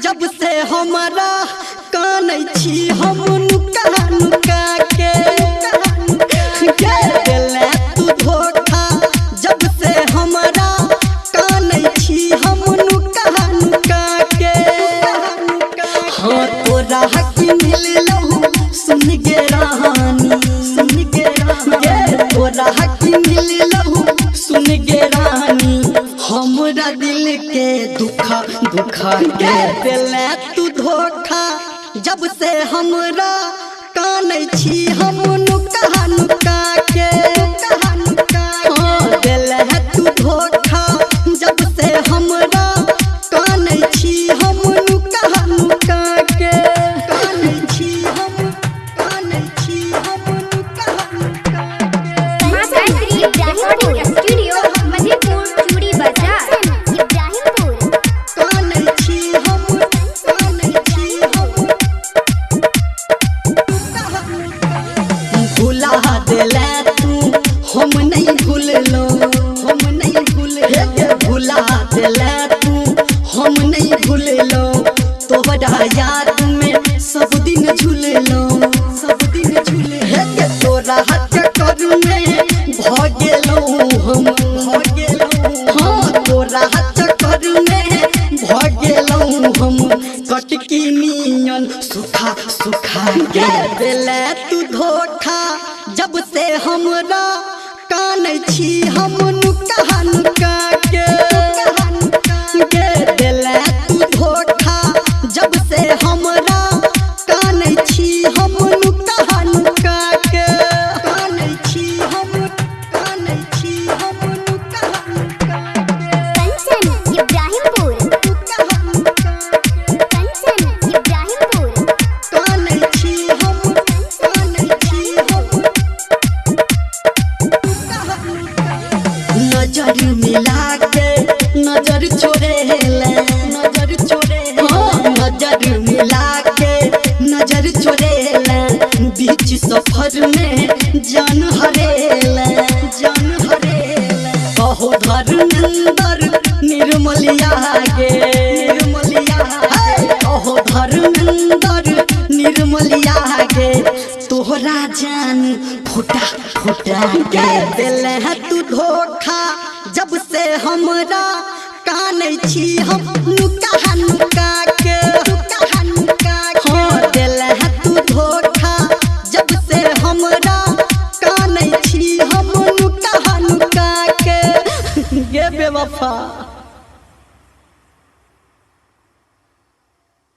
जब से हमारा कान छी हम नुका नुका के दिले तू धोखा जब से हमारा कान छी हम नुका नुका के हाँ तोरा हक मिल लहू सुन गे रानी सुन गे तोरा हक मिल लहू सुन गे रानी हमरा दिल के दुखा दुखा के दिले तू धोखा जब से हमरा कान छी हम नुका नुका के हाँ दिले तू धोखा जब से हमरा कान छी हम नुका नुका के कान छी हम नुका नुका गायत्री रिकॉर्डिंग स्टूडियो मधेपुर चूड़ी बाजार इब्राहिमपुर। कान छी हम भुला दिले तू हम नहीं भूललो हम नहीं भूले भुला दिले तू हम नहीं भूललो तोहरा याद में सब दिन झूललो सब दिन झूले तोरा हाथ कर में भ गेलो हम भ गेलो हाँ तोरा हाथ कर में भ गेलो हम कटकी नियन सुखा सुखा के दिले तू धोखा जब से हमरा कान छी हम नुका नुका के दिले तू धोखा जब से हमरा कान छी हम नुका नुका के कान छी हम नुका नुका कंचन इब्राहिमपुर कंचन इब्राहिमपुर। कान छी हम नजर मिला के नजर छोड़ेला नजर मिला के नजर छोड़ेला बीच सफर में जान हरेला कहो धर्मेंद्र निर्मलिया गे कहो धर्मेंद्र निर्मलिया गे तोहरा जान फुटा फुटा के दिले तू धोखा जब से हमरा कान छी हम नुका नुका के हाँ दिले तू धोखा जब से हमरा कान छी हम नुका नुका के गे बेवफा।